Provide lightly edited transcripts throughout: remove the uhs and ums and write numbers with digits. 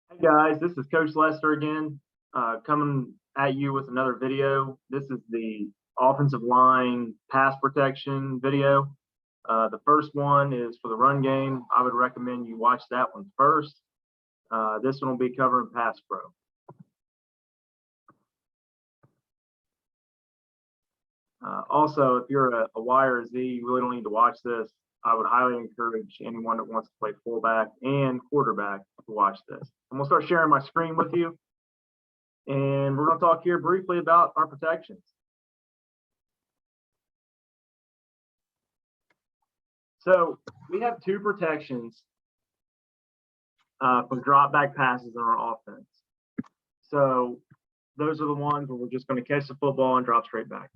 Hey guys, this is Coach Lester again, coming at you with another video. This is the offensive line pass protection video. The first one is for the run game. I would recommend you watch that one first. This one will be covering pass pro. Also, if you're a Y or a Z, you really don't need to watch this. I would highly encourage anyone that wants to play fullback and quarterback to watch this. I'm gonna start sharing my screen with you, and we're gonna talk here briefly about our protections. So we have two protections for drop back passes in our offense. So those are the ones where we're just gonna catch the football and drop straight back.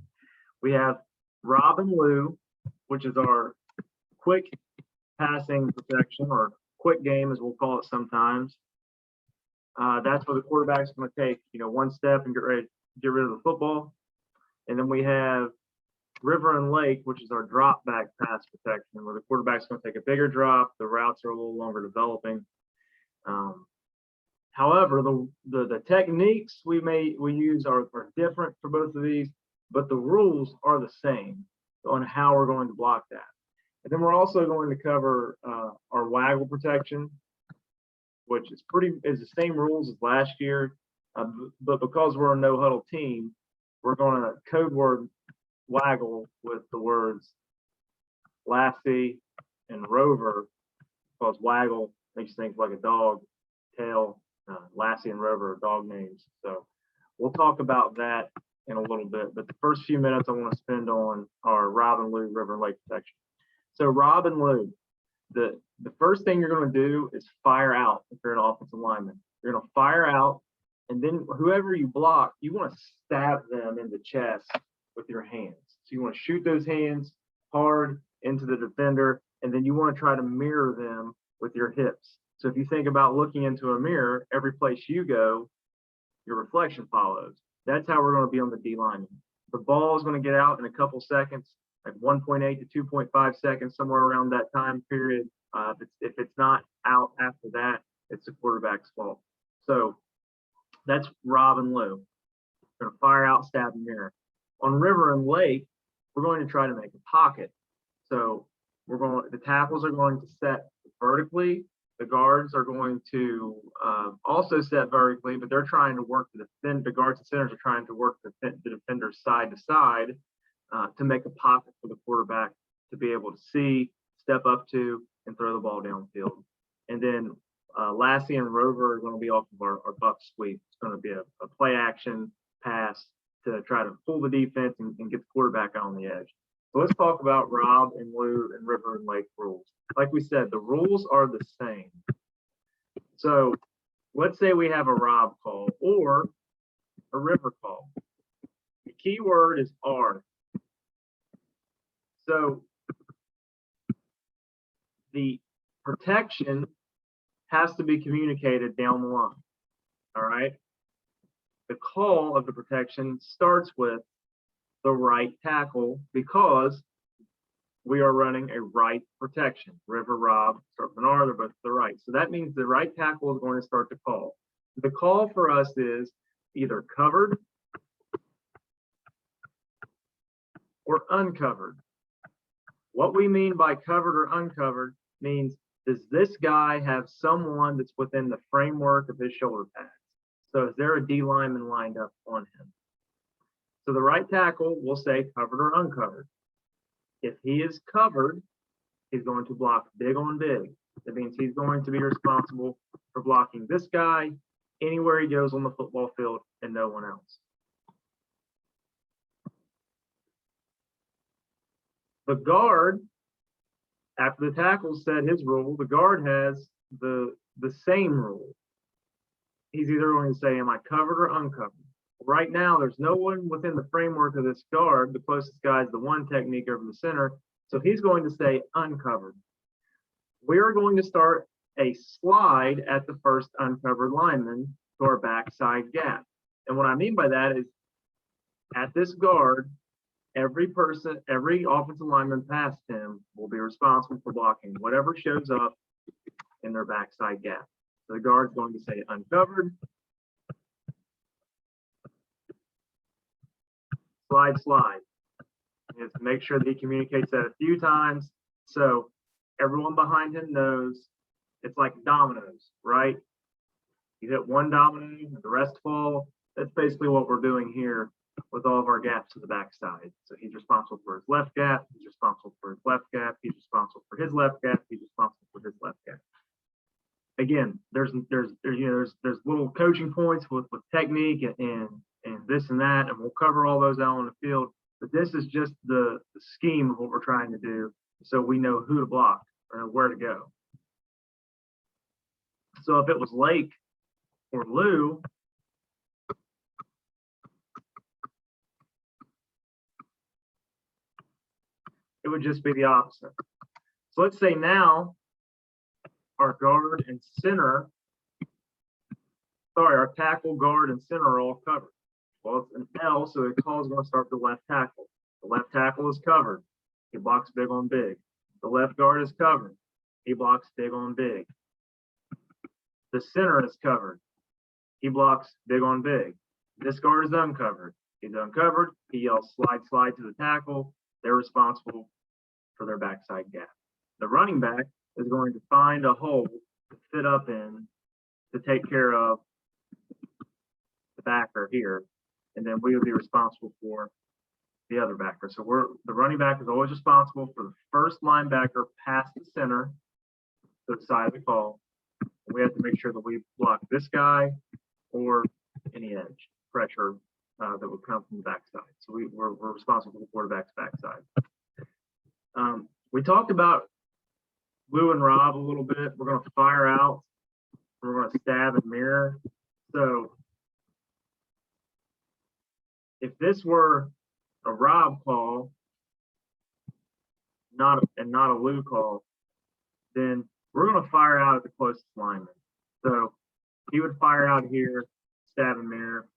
We have Rob and Lou, which is our quick passing protection, or quick game as we'll call it sometimes. That's where the quarterback's going to take, one step and get rid of the football. And then we have River and Lake, which is our drop back pass protection, where the quarterback's going to take a bigger drop. The routes are a little longer developing. However, the techniques we use are different for both of these, but the rules are the same on how we're going to block that. And then we're also going to cover our waggle protection, which is the same rules as last year, but because we're a no huddle team, we're going to code word waggle with the words Lassie and Rover, because waggle makes you think like a dog tail. Lassie and Rover are dog names, so we'll talk about that in a little bit. But the first few minutes I want to spend on our Rob and Lou, River and Lake protection. So Rob and Lou, the first thing you're going to do is fire out if you're an offensive lineman. You're going to fire out, and then whoever you block, you want to stab them in the chest with your hands. So you want to shoot those hands hard into the defender, and then you want to try to mirror them with your hips. So if you think about looking into a mirror, every place you go, your reflection follows. That's how we're going to be on the D lineman. The ball is going to get out in a couple seconds, like 1.8 to 2.5 seconds, somewhere around that time period. If it's not out after that, it's the quarterback's fault. So that's Rob and Lou. We're going to fire out, stab, and mirror. On River and Lake, we're going to try to make a pocket. So the tackles are going to set vertically. The guards are going to also set vertically, but they're trying to work the guards and centers are trying to work the defenders side to side to make a pocket for the quarterback to be able to see, step up to, and throw the ball downfield. And then Lassie and Rover are going to be off of our buck sweep. It's going to be a play action pass to try to pull the defense and get the quarterback on the edge. So let's talk about Rob and Lou and River and Lake rules. Like we said, the rules are the same. So let's say we have a Rob call or a River call. The key word is R. So the protection has to be communicated down the line. All right. The call of the protection starts with the right tackle because we are running a right protection. River, Rob, start with an R, they're both to the right. So that means the right tackle is going to start the call. The call for us is either covered or uncovered. What we mean by covered or uncovered means, does this guy have someone that's within the framework of his shoulder pads? So is there a D lineman lined up on him? So the right tackle will say covered or uncovered. If he is covered, he's going to block big on big. That means he's going to be responsible for blocking this guy anywhere he goes on the football field and no one else. The guard, after the tackle said his rule, the guard has the same rule. He's either going to say, am I covered or uncovered? Right now, there's no one within the framework of this guard. The closest guy is the one technique over the center. So he's going to say uncovered. We're going to start a slide at the first uncovered lineman to our backside gap. And what I mean by that is at this guard, every offensive lineman past him will be responsible for blocking whatever shows up in their backside gap. So the guard's going to say uncovered, slide, slide. He has to make sure that he communicates that a few times so everyone behind him knows. It's like dominoes, right? You hit one domino, the rest fall. That's basically what we're doing here with all of our gaps to the backside. So he's responsible for his left gap, he's responsible for his left gap, he's responsible for his left gap, he's responsible for his left gap. Again, there's little coaching points with technique and this and that, and we'll cover all those out on the field. But this is just the scheme of what we're trying to do, so we know who to block or where to go. So if it was Lake or Lou, it would just be the opposite. So let's say now our guard and center, our tackle, guard, and center are all covered. Well, it's an L, so the call is going to start with the left tackle. The left tackle is covered. He blocks big on big. The left guard is covered. He blocks big on big. The center is covered. He blocks big on big. This guard is uncovered. He's uncovered. He yells slide, slide to the tackle. They're responsible for their backside gap. The running back is going to find a hole to fit up in to take care of the backer here, and then we will be responsible for the other backer. So the running back is always responsible for the first linebacker past the center to the side of the call. And we have to make sure that we block this guy or any edge pressure that would come from the backside. So we're responsible for the quarterback's backside. We talked about Lou and Rob a little bit. We're going to fire out. We're going to stab and mirror. So if this were a Rob call, not a Lou call, then we're going to fire out at the closest lineman. So he would fire out here, stab and mirror.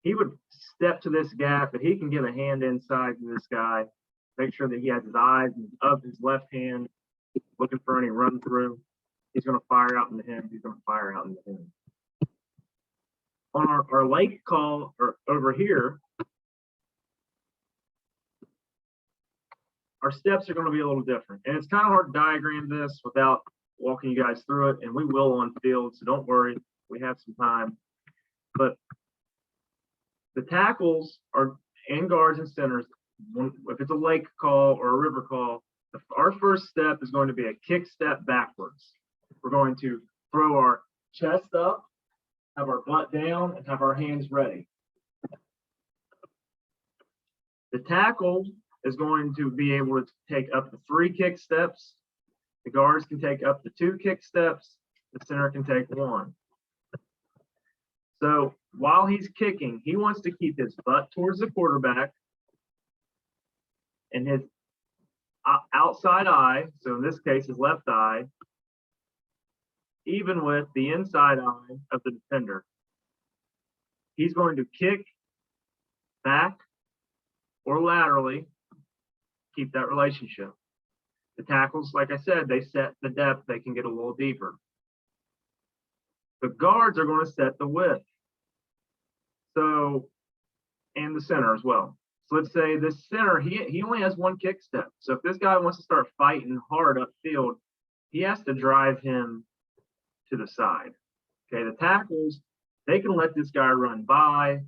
He would step to this gap, but he can give a hand inside to this guy, make sure that he has his eyes up his left hand, looking for any run through. He's going to fire out into him. He's going to fire out into him. On our Lake call or over here, our steps are going to be a little different. And it's kind of hard to diagram this without walking you guys through it, and we will on field, so don't worry. We have some time. But the tackles are and guards and centers. If it's a Lake call or a River call, our first step is going to be a kick step backwards. We're going to throw our chest up, have our butt down, and have our hands ready. The tackle is going to be able to take up to 3 kick steps. The guards can take up to 2 kick steps. The center can take 1. So while he's kicking, he wants to keep his butt towards the quarterback and his outside eye, so in this case, his left eye, even with the inside eye of the defender. He's going to kick back or laterally, keep that relationship. The tackles, like I said, they set the depth, they can get a little deeper. The guards are going to set the width. So, and the center as well. So let's say this center, he only has 1 kick step. So if this guy wants to start fighting hard upfield, he has to drive him to the side. Okay, the tackles, they can let this guy run by.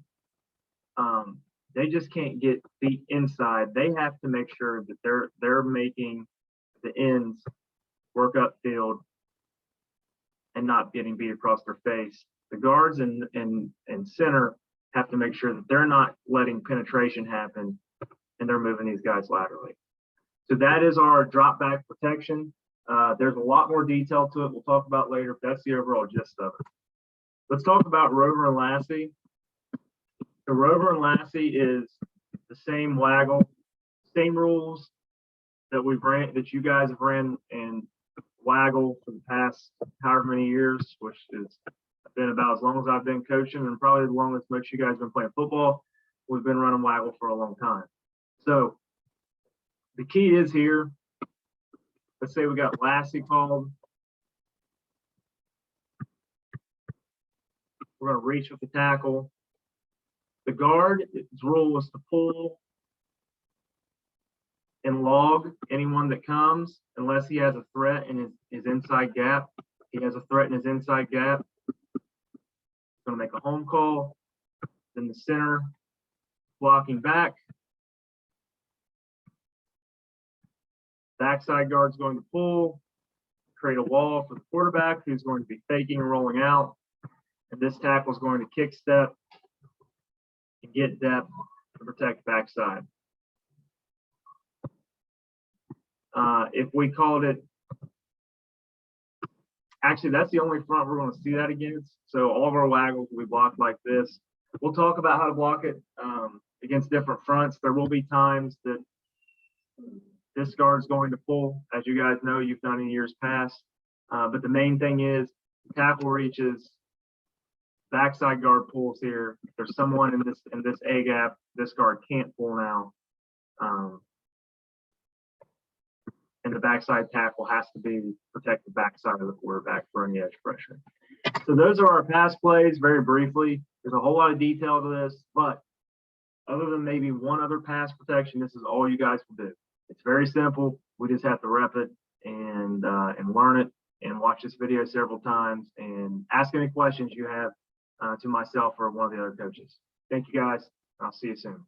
They just can't get the inside. They have to make sure that they're making the ends work upfield and not getting beat across their face. The guards and center have to make sure that they're not letting penetration happen and they're moving these guys laterally. So that is our drop back protection. There's a lot more detail to it we'll talk about later, but that's the overall gist of it. Let's talk about Rover and Lassie. So Rover and Lassie is the same Waggle, same rules that you guys have ran in Waggle for the past however many years, which has been about as long as I've been coaching and probably as long as most of you guys have been playing football. We've been running Waggle for a long time. So the key is here, let's say we got Lassie called. we're going to reach with the tackle. The guard, its rule is to pull and log anyone that comes unless he has a threat in his inside gap. He has a threat in his inside gap. He's going to make a home call. Then the center blocking back. Backside guard's going to pull, create a wall for the quarterback who's going to be faking and rolling out. And this tackle is going to kick step and get depth to protect backside. If we called it, actually, that's the only front we're going to see that against. So all of our waggles will be blocked like this. We'll talk about how to block it against different fronts. There will be times that this guard's going to pull, as you guys know, you've done in years past. But the main thing is tackle reaches, backside guard pulls here. If there's someone in this A gap, this guard can't pull now. And the backside tackle has to be protect the backside of the quarterback for any edge pressure. So those are our pass plays very briefly. There's a whole lot of detail to this, but other than maybe one other pass protection, this is all you guys can do. It's very simple. We just have to rep it and learn it and watch this video several times and ask any questions you have to myself or one of the other coaches. Thank you guys. I'll see you soon.